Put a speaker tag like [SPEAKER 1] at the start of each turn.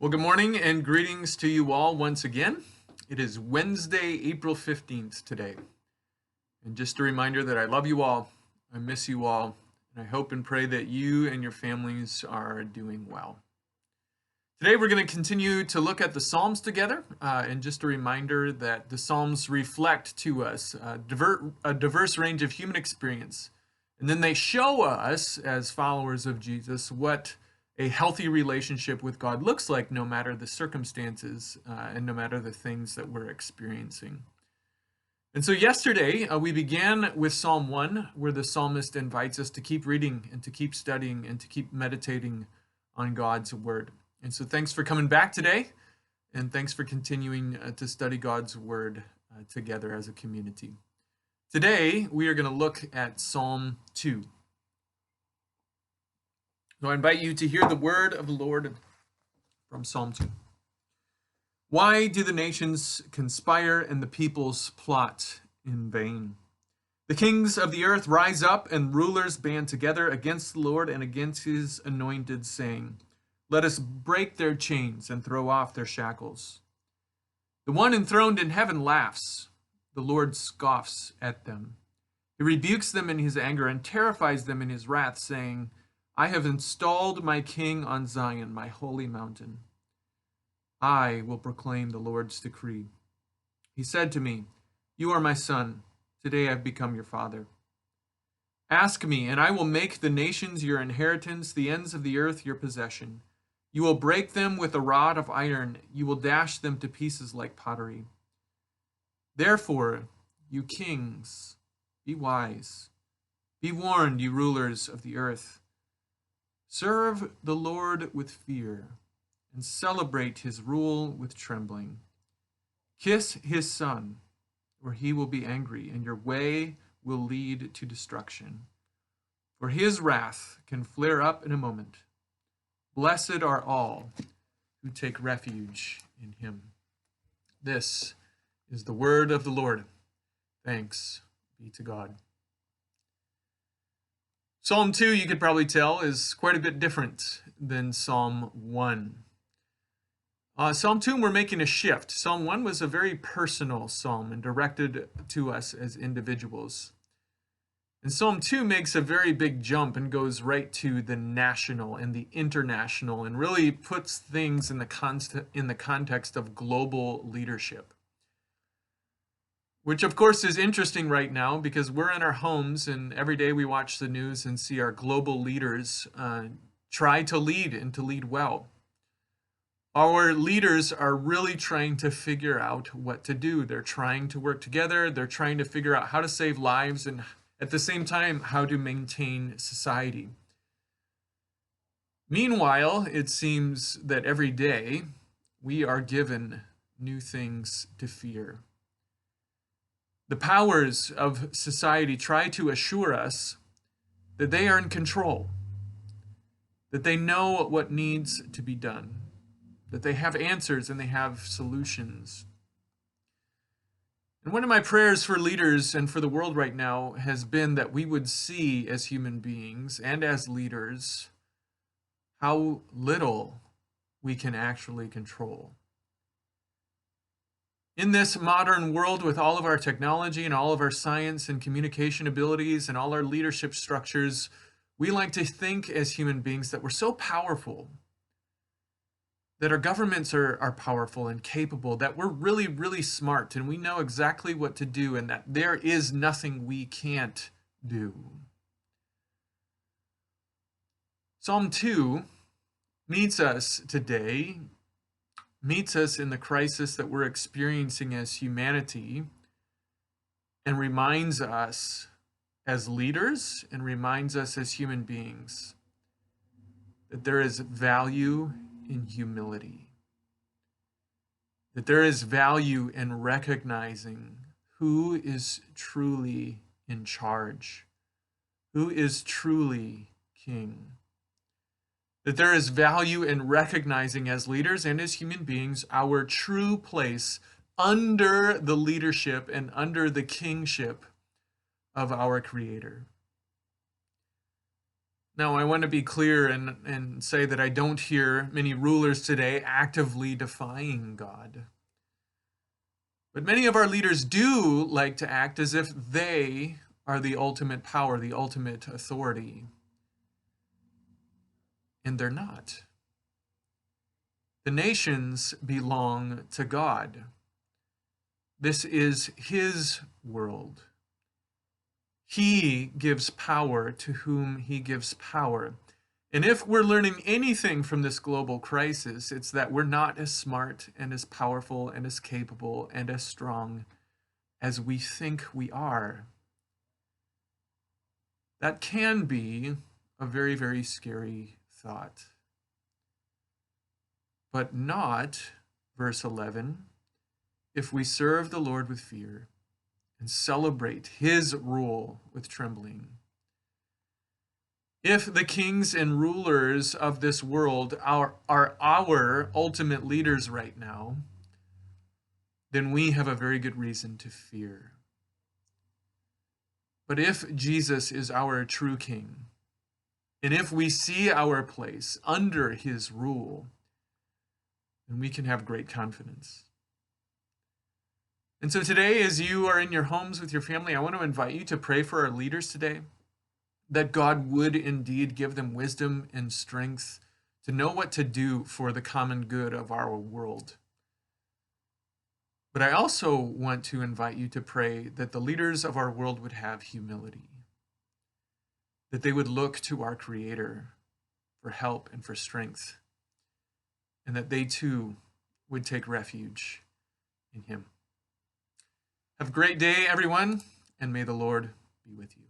[SPEAKER 1] Well, good morning and greetings to you all once again. It is Wednesday, April 15th today. And just a reminder that I love you all, I miss you all, and I hope and pray that you and your families are doing well. Today we're going to continue to look at the Psalms together, and just a reminder that the Psalms reflect to us a diverse range of human experience. And then they show us, as followers of Jesus, what a healthy relationship with God looks like, no matter the circumstances and no matter the things that we're experiencing. And so yesterday we began with Psalm 1, where the psalmist invites us to keep reading and to keep studying and to keep meditating on God's word. And so thanks for coming back today, and thanks for continuing to study God's word together as a community. Today we are going to look at Psalm 2. So I invite you to hear the word of the Lord from Psalm 2. Why do the nations conspire and the peoples plot in vain? The kings of the earth rise up and rulers band together against the Lord and against his anointed, saying, "Let us break their chains and throw off their shackles." The one enthroned in heaven laughs. The Lord scoffs at them. He rebukes them in his anger and terrifies them in his wrath, saying, "I have installed my king on Zion, my holy mountain. I will proclaim the Lord's decree. He said to me, 'You are my son. Today I have become your father.' Ask me, and I will make the nations your inheritance, the ends of the earth your possession. You will break them with a rod of iron. You will dash them to pieces like pottery. Therefore, you kings, be wise. Be warned, you rulers of the earth. Serve the Lord with fear, and celebrate his rule with trembling. Kiss his son, or he will be angry, and your way will lead to destruction. For his wrath can flare up in a moment. Blessed are all who take refuge in him." This is the word of the Lord. Thanks be to God. Psalm 2, you could probably tell, is quite a bit different than Psalm 1. Psalm 2, we're making a shift. Psalm 1 was a very personal psalm and directed to us as individuals. And Psalm 2 makes a very big jump and goes right to the national and the international and really puts things in the context of global leadership. Which, of course, is interesting right now because we're in our homes and every day we watch the news and see our global leaders try to lead and to lead well. Our leaders are really trying to figure out what to do. They're trying to work together. They're trying to figure out how to save lives and at the same time, how to maintain society. Meanwhile, it seems that every day we are given new things to fear. The powers of society try to assure us that they are in control, that they know what needs to be done, that they have answers and they have solutions. And one of my prayers for leaders and for the world right now has been that we would see as human beings and as leaders how little we can actually control. In this modern world, with all of our technology and all of our science and communication abilities and all our leadership structures, we like to think as human beings that we're so powerful, that our governments are powerful and capable, that we're really, really smart and we know exactly what to do and that there is nothing we can't do. Psalm 2 meets us today, meets us in the crisis that we're experiencing as humanity, and reminds us as leaders and reminds us as human beings that there is value in humility, that there is value in recognizing who is truly in charge, who is truly king. That there is value in recognizing as leaders and as human beings our true place under the leadership and under the kingship of our Creator. Now, I want to be clear and say that I don't hear many rulers today actively defying God. But many of our leaders do like to act as if they are the ultimate power, the ultimate authority. And they're not. The nations belong to God. This is his world. He gives power to whom he gives power. And if we're learning anything from this global crisis, it's that we're not as smart and as powerful and as capable and as strong as we think we are. That can be a very, very scary thought. But not, verse 11, if we serve the Lord with fear and celebrate his rule with trembling. If the kings and rulers of this world are our ultimate leaders right now, then we have a very good reason to fear. But if Jesus is our true king, and if we see our place under his rule, then we can have great confidence. And so today, as you are in your homes with your family, I want to invite you to pray for our leaders today, that God would indeed give them wisdom and strength to know what to do for the common good of our world. But I also want to invite you to pray that the leaders of our world would have humility, that they would look to our Creator for help and for strength, and that they too would take refuge in him. Have a great day, everyone, and may the Lord be with you.